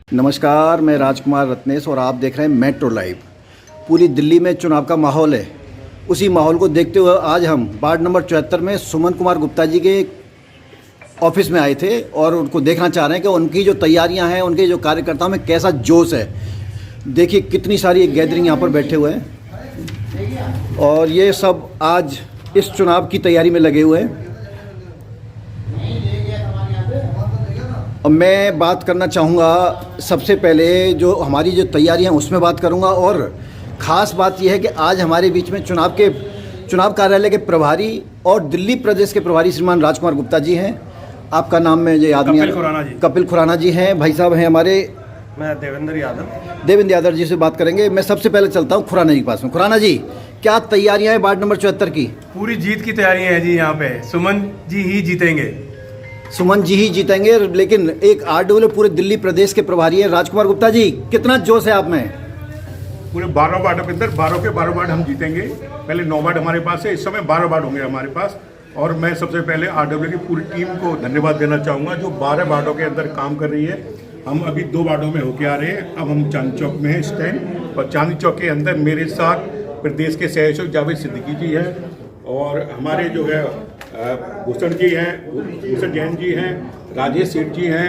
नमस्कार, मैं राजकुमार रत्नेश और आप देख रहे हैं मेट्रो लाइव। पूरी दिल्ली में चुनाव का माहौल है। उसी माहौल को देखते हुए आज हम वार्ड नंबर 74 में सुमन कुमार गुप्ता जी के ऑफिस में आए थे और उनको देखना चाह रहे हैं कि उनकी जो तैयारियां हैं, उनके जो कार्यकर्ताओं में कैसा जोश है। देखिए कितनी सारी एक गैदरिंग यहाँ पर बैठे हुए हैं और ये सब आज इस चुनाव की तैयारी में लगे हुए हैं। और मैं बात करना चाहूँगा, सबसे पहले जो हमारी जो तैयारियां हैं उसमें बात करूँगा। और ख़ास बात यह है कि आज हमारे बीच में चुनाव कार्यालय के प्रभारी और दिल्ली प्रदेश के प्रभारी श्रीमान राजकुमार गुप्ता जी हैं। आपका नाम में ये आदमी कपिल खुराना जी हैं। भाई साहब हैं हमारे, मैं देवेंद्र यादव जी से बात करेंगे। मैं सबसे पहले चलता हूँ खुराना जी के पास में। खुराना जी, क्या तैयारियाँ हैं वार्ड नंबर 74 की? पूरी जीत की तैयारियां हैं जी। यहाँ पे सुमन जी ही जीतेंगे। सुमन जी ही जीतेंगे, लेकिन एक आरडब्ल्यू पूरे दिल्ली प्रदेश के प्रभारी हैं राजकुमार गुप्ता जी, कितना जोश है आप में? पूरे 12 वार्डों के अंदर 12 के 12 वार्ड हम जीतेंगे। पहले 9 वार्ड हमारे पास है, इस समय 12 वार्ड होंगे हमारे पास। और मैं सबसे पहले आरडब्ल्यू की पूरी टीम को धन्यवाद देना चाहूँगा जो 12 वार्डों के अंदर काम कर रही है। हम अभी 2 वार्डों में होके आ रहे हैं। अब हम चांदनी चौक में हैं इस टाइम, और चांदनी चौक के अंदर मेरे साथ प्रदेश के सहयोग जावेद सिद्दीकी जी हैं और हमारे जो है भूषण जी हैं, भूषण जैन जी हैं, राजेश सेठ जी हैं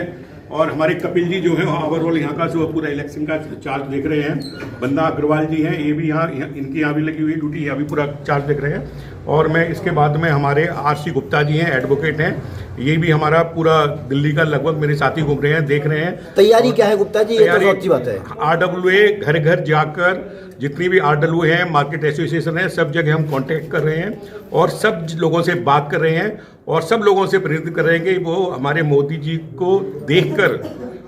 और हमारे कपिल जी जो हैं ओवरऑल यहाँ का जो पूरा इलेक्शन का चार्ज देख रहे हैं। बंदा अग्रवाल जी हैं, ये भी यहाँ इनकी यहाँ भी लगी हुई ड्यूटी, यहाँ भी पूरा चार्ज देख रहे हैं। और मैं इसके बाद में हमारे आरसी गुप्ता जी हैं, एडवोकेट हैं, ये भी हमारा पूरा दिल्ली का लगभग मेरे साथी घूम रहे हैं, देख रहे हैं। तैयारी क्या है गुप्ता जी? ये तो अच्छी बात है। आरडब्ल्यूए घर घर जाकर जितनी भी आरडब्ल्यू हैं, मार्केट एसोसिएशन है, सब जगह हम कांटेक्ट कर रहे हैं और सब लोगों से बात कर रहे हैं और सब लोगों से प्रेरित कर रहे हैं कि वो हमारे मोदी जी को देखकर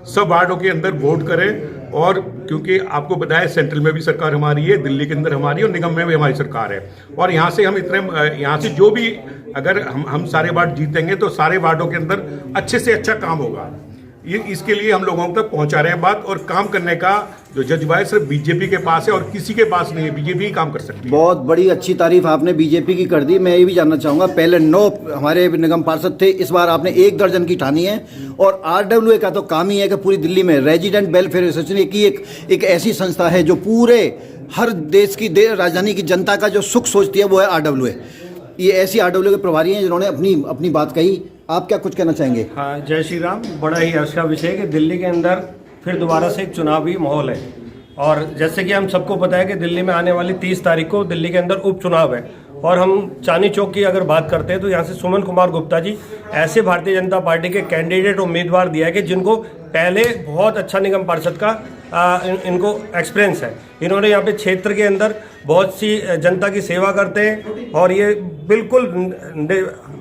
सब वार्डों के अंदर वोट करें। और क्योंकि आपको बताया सेंट्रल में भी सरकार हमारी है, दिल्ली के अंदर हमारी और निगम में भी हमारी सरकार है। और यहाँ से हम यहाँ से जो भी अगर हम सारे वार्ड जीतेंगे तो सारे वार्डों के अंदर अच्छे से अच्छा काम होगा। ये इसके लिए हम लोगों तक पहुंचा रहे हैं बात। और काम करने का जो जज्बा है सिर्फ बीजेपी के पास है और किसी के पास नहीं है। बीजेपी ही काम कर सकती है। बहुत बड़ी अच्छी तारीफ आपने बीजेपी की कर दी। मैं ये भी जानना चाहूँगा, पहले 9 हमारे निगम पार्षद थे, इस बार आपने 1 दर्जन की ठानी है। और आरडब्ल्यूए का तो काम ही है कि पूरी दिल्ली में रेजिडेंट वेलफेयर एसोसिएशन की एक ऐसी संस्था है जो पूरे हर देश की राजधानी की जनता का जो सुख सोचती है वो है आरडब्ल्यूए। ये ऐसी आरडब्ल्यू के प्रभारी हैं जिन्होंने अपनी बात कही। आप क्या कुछ कहना चाहेंगे? हाँ, जय श्री राम। बड़ा ही हर्ष का विषय है कि दिल्ली के अंदर फिर दोबारा से एक चुनावी माहौल है। और जैसे कि हम सबको पता है कि दिल्ली में आने वाली 30 तारीख को दिल्ली के अंदर उपचुनाव है। और हम चांदनी चौक की अगर बात करते हैं तो यहाँ से सुमन कुमार गुप्ता जी ऐसे भारतीय जनता पार्टी के कैंडिडेट उम्मीदवार दिया है कि जिनको पहले बहुत अच्छा निगम पार्षद का इनको एक्सपीरियंस है। इन्होंने यहाँ पे क्षेत्र के अंदर बहुत सी जनता की सेवा करते हैं और ये बिल्कुल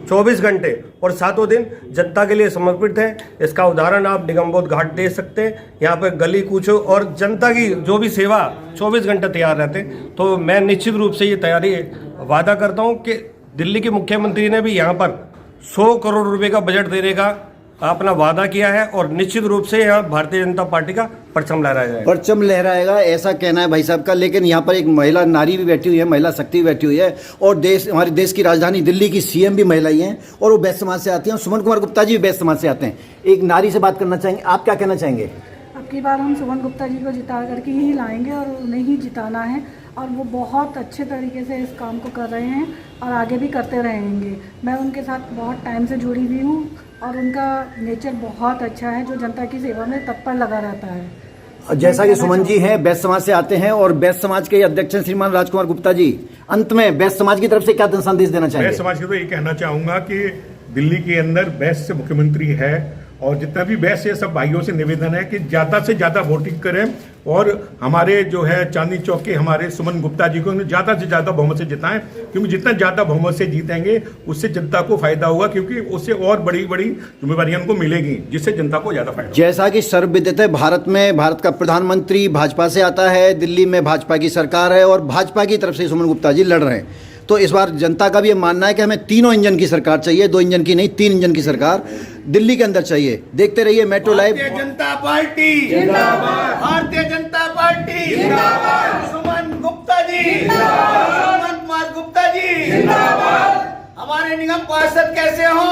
24 घंटे और 7 दिन जनता के लिए समर्पित हैं। इसका उदाहरण आप निगमबोध घाट दे सकते हैं। यहाँ पे गली कूचो और जनता की जो भी सेवा 24 घंटे तैयार रहते हैं। तो मैं निश्चित रूप से ये तैयारी वादा करता हूँ कि दिल्ली के मुख्यमंत्री ने भी यहाँ पर 100 करोड़ रुपए का बजट देने का अपना वादा किया है और निश्चित रूप से यहाँ भारतीय जनता पार्टी का परचम लहराएगा, ऐसा कहना है भाई साहब का। लेकिन यहाँ पर एक महिला नारी भी बैठी हुई है, महिला शक्ति भी बैठी हुई है और हमारे देश की राजधानी दिल्ली की सीएम भी महिला ही हैं और वो बैस समाज से आती हैं। सुमन कुमार गुप्ता जी भी बैस समाज से आते हैं। एक नारी से बात करना चाहेंगे, आप क्या कहना चाहेंगे? अब की बार हम सुमन गुप्ता जी को जिता करके ही लाएंगे और उन्हें ही जिताना है। और वो बहुत अच्छे तरीके से इस काम को कर रहे हैं और आगे भी करते रहेंगे। मैं उनके साथ बहुत टाइम से जुड़ी हुई हूँ और उनका नेचर बहुत अच्छा है जो जनता की सेवा में तत्पर लगा रहता है। जैसा कि सुमन जी हैं, बैस समाज से आते हैं और बैस समाज के अध्यक्ष हैं श्रीमान राजकुमार गुप्ता जी। अंत में बैस समाज की तरफ से क्या संदेश देना चाहेंगे? बैस समाज को तो ये कहना चाहूँगा कि दिल्ली के अंदर बैस से मुख्यमंत्री है और जितना भी बैस है सब भाइयों से निवेदन है कि ज़्यादा से ज़्यादा वोटिंग करें और हमारे जो है चांदनी चौक के हमारे सुमन गुप्ता जी को ज़्यादा से ज़्यादा बहुमत से जिताएं। क्योंकि जितना ज़्यादा बहुमत से जीतेंगे उससे जनता को फायदा होगा, क्योंकि उससे और बड़ी बड़ी जिम्मेवारियां उनको मिलेगी जिससे जनता को ज़्यादा फायदा। जैसा कि सर्वविदित है, भारत का प्रधानमंत्री भाजपा से आता है, दिल्ली में भाजपा की सरकार है और भाजपा की तरफ से सुमन गुप्ता जी लड़ रहे हैं। तो इस बार जनता का भी ये मानना है कि हमें 3 इंजन की सरकार चाहिए, 2 इंजन की नहीं, 3 इंजन की सरकार दिल्ली के अंदर चाहिए। देखते रहिए metro live. Bharatiya Janata party जिंदाबाद, भारतीय जनता पार्टी जिंदाबाद, सुमन गुप्ता जी जिंदाबाद, सुमन कुमार गुप्ता जी जिंदाबाद। हमारे निगम पार्षद कैसे हो?